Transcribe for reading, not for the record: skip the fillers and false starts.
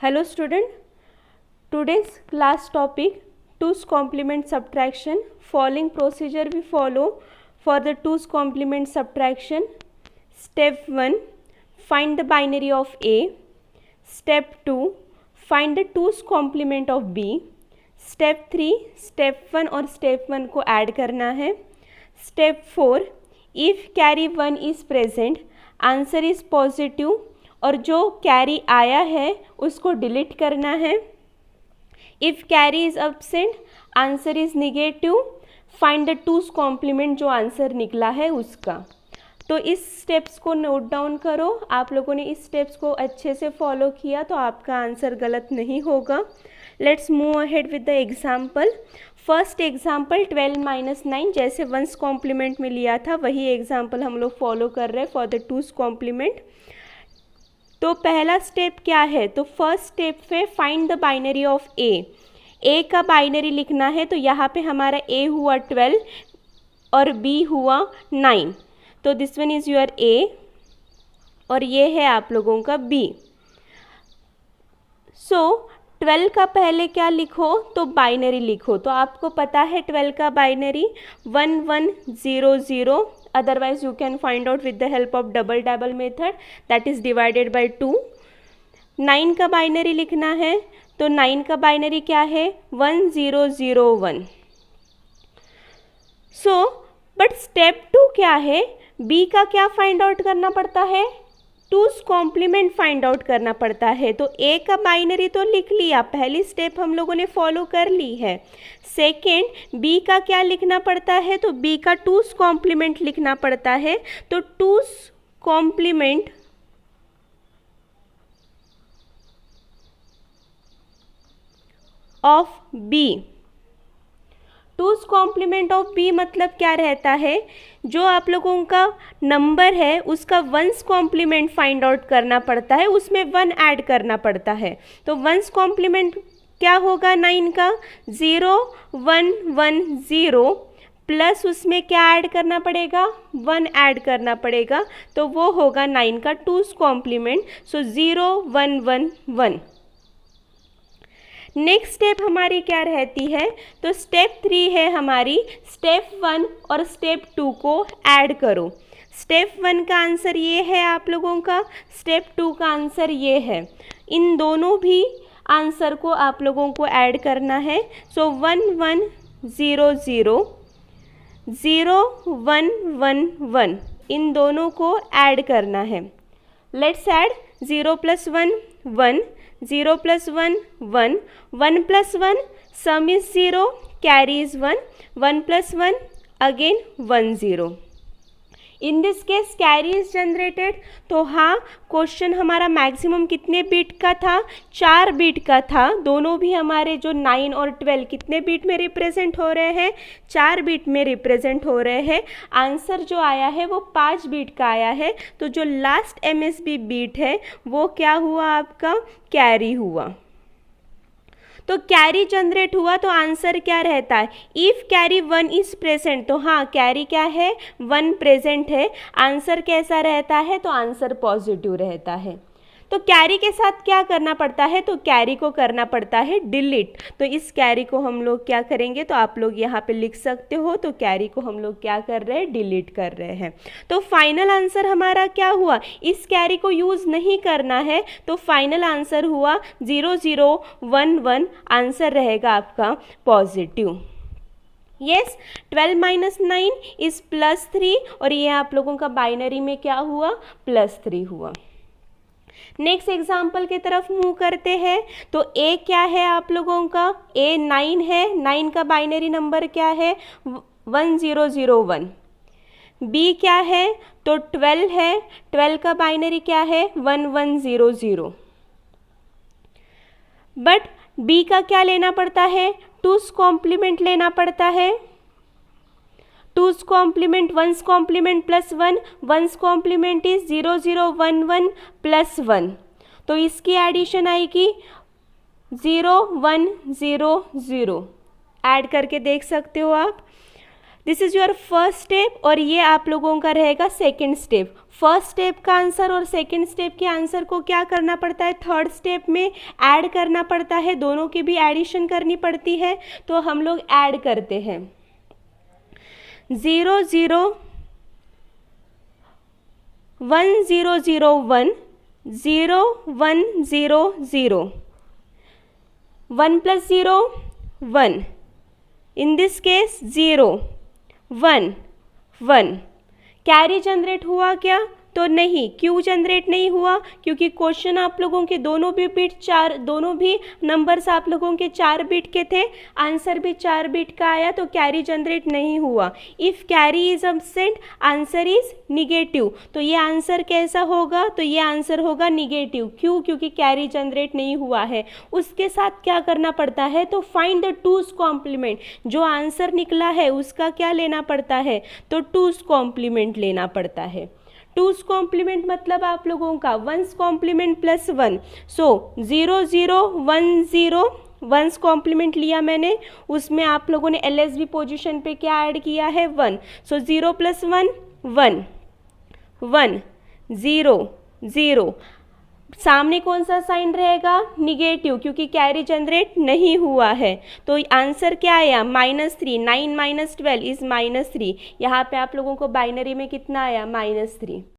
Hello student, today's class topic 2's complement subtraction. Following procedure we follow for the 2's complement subtraction. Step 1, find the binary of A. Step 2, find the 2's complement of B. Step 3, step 1 और step 1 को add करना है. Step 4, if carry 1 is present, answer is positive और जो carry आया है उसको delete करना है. If carry is absent, answer is negative. Find the 2's complement, जो आंसर निकला है उसका. तो इस स्टेप्स को नोट डाउन करो. आप लोगों ने इस स्टेप्स को अच्छे से फॉलो किया तो आपका आंसर गलत नहीं होगा. Let's move ahead with the example. First example 12 - 9 जैसे 1's कॉम्प्लीमेंट में लिया था वही एग्जाम्पल हम लोग फॉलो कर रहे हैं फॉर द 2's कॉम्प्लीमेंट. तो पहला स्टेप क्या है, तो फर्स्ट स्टेप पे फाइंड द बाइनरी ऑफ ए. ए का बाइनरी लिखना है. तो यहाँ पे हमारा ए हुआ 12 और बी हुआ 9. तो दिस वन इज़ योर ए और ये है आप लोगों का बी. सो 12 का पहले क्या लिखो, तो बाइनरी लिखो. तो आपको पता है 12 का binary 1100. Otherwise you can find out with the help of double method, that is divided by 2. 9 का बाइनरी लिखना है. तो 9 का बाइनरी क्या है, 1001. सो बट स्टेप 2 क्या है, बी का क्या फाइंड आउट करना पड़ता है, 2's कॉम्प्लीमेंट फाइंड आउट करना पड़ता है. तो ए का बाइनरी तो लिख लिया, पहली स्टेप हम लोगों ने फॉलो कर ली है. सेकेंड बी का क्या लिखना पड़ता है, तो बी का 2's कॉम्प्लीमेंट लिखना पड़ता है. तो 2's complement of B. 2's complement of B मतलब क्या रहता है, जो आप लोगों का नंबर है उसका 1's कॉम्प्लीमेंट फाइंड आउट करना पड़ता है, उसमें 1 ऐड करना पड़ता है. तो 1's कॉम्प्लीमेंट क्या होगा 9 का, 0 1 1 0 प्लस उसमें क्या ऐड करना पड़ेगा, 1 ऐड करना पड़ेगा. तो वो होगा 9 का 2's कॉम्प्लीमेंट. सो 0 1 1 1. नेक्स्ट स्टेप हमारी क्या रहती है, तो स्टेप 3 है हमारी, स्टेप 1 और स्टेप 2 को ऐड करो. स्टेप 1 का आंसर ये है आप लोगों का, स्टेप 2 का आंसर ये है. इन दोनों भी आंसर को आप लोगों को ऐड करना है. सो 1 1 0 0 0 1 1 1 इन दोनों को ऐड करना है. Let's add. 0 + 1 1, 0 + 1 1, 1 + 1 some is 0, carry is 1, 1 + 1 again 1 0. In this case carry is generated. तो हाँ, क्वेश्चन हमारा मैक्सिमम कितने बीट का था, 4 बीट का था. दोनों भी हमारे जो 9 और 12 कितने बीट में रिप्रेजेंट हो रहे हैं, 4 बीट में रिप्रेजेंट हो रहे हैं. आंसर जो आया है वो 5 बीट का आया है. तो जो लास्ट MSB बीट है वो क्या हुआ आपका, कैरी हुआ. तो कैरी जनरेट हुआ तो आंसर क्या रहता है, इफ़ कैरी 1 इज प्रेजेंट. तो हाँ, कैरी क्या है, 1 प्रेजेंट है. आंसर कैसा रहता है, तो आंसर पॉजिटिव रहता है. तो कैरी के साथ क्या करना पड़ता है, तो कैरी को करना पड़ता है डिलीट. तो इस कैरी को हम लोग क्या करेंगे, तो आप लोग यहाँ पे लिख सकते हो. तो कैरी को हम लोग क्या कर रहे हैं, डिलीट कर रहे हैं. तो फाइनल आंसर हमारा क्या हुआ, इस कैरी को यूज़ नहीं करना है. तो फाइनल आंसर हुआ 0 0 1 1. आंसर रहेगा आपका पॉजिटिव. यस, 12 - 9 इज +3 और ये आप लोगों का बाइनरी में क्या हुआ, +3 हुआ. नेक्स्ट एग्जाम्पल की तरफ मूव करते हैं. तो ए क्या है आप लोगों का, ए 9 है. 9 का बाइनरी नंबर क्या है, 1001. बी क्या है, तो 12 है. 12 का बाइनरी क्या है, 1100. बट बी का क्या लेना पड़ता है, 2's कॉम्प्लीमेंट लेना पड़ता है. 2's complement 1's complement plus 1, 1's complement is 0 0 1 1 plus 1. तो इसकी एडिशन आएगी 0 1 0 0. ऐड करके देख सकते हो आप. This is your first step और ये आप लोगों का रहेगा सेकेंड स्टेप। फर्स्ट स्टेप का आंसर और सेकेंड स्टेप के आंसर को क्या करना पड़ता है, थर्ड स्टेप में ऐड करना पड़ता है, दोनों की भी एडिशन करनी पड़ती है। तो हम लोग ऐड करते हैं 0 0 1 0 0 1 0 1 0 0 1 plus 0 1, in this case 0 1 1। Carry generate हुआ क्या, तो नहीं, क्यों जनरेट नहीं हुआ, क्योंकि क्वेश्चन आप लोगों के दोनों भी नंबर्स आप लोगों के 4 बिट के थे, आंसर भी 4 बिट का आया, तो कैरी जनरेट नहीं हुआ। If carry is absent answer is negative, तो ये आंसर कैसा होगा, तो ये आंसर होगा निगेटिव। क्यों, क्योंकि कैरी जनरेट नहीं हुआ है। उसके साथ क्या करना पड़ता है, तो फाइंड द टूज कॉम्प्लीमेंट, जो आंसर निकला है उसका क्या लेना पड़ता है, तो टूज कॉम्प्लीमेंट लेना पड़ता है। टूज कॉम्प्लीमेंट मतलब आप लोगों का वंस कॉम्प्लीमेंट प्लस 1। सो 0 0 1 0 वंस कॉम्प्लीमेंट लिया मैंने, उसमें आप लोगों ने LSB पोजीशन पे क्या ऐड किया है, 1। सो 0 + 1 1 1 0 0। सामने कौन सा साइन रहेगा, निगेटिव, क्योंकि कैरी जनरेट नहीं हुआ है। तो आंसर क्या आया, -3। 9 - 12 इज -3। यहाँ पे आप लोगों को बाइनरी में कितना आया, -3।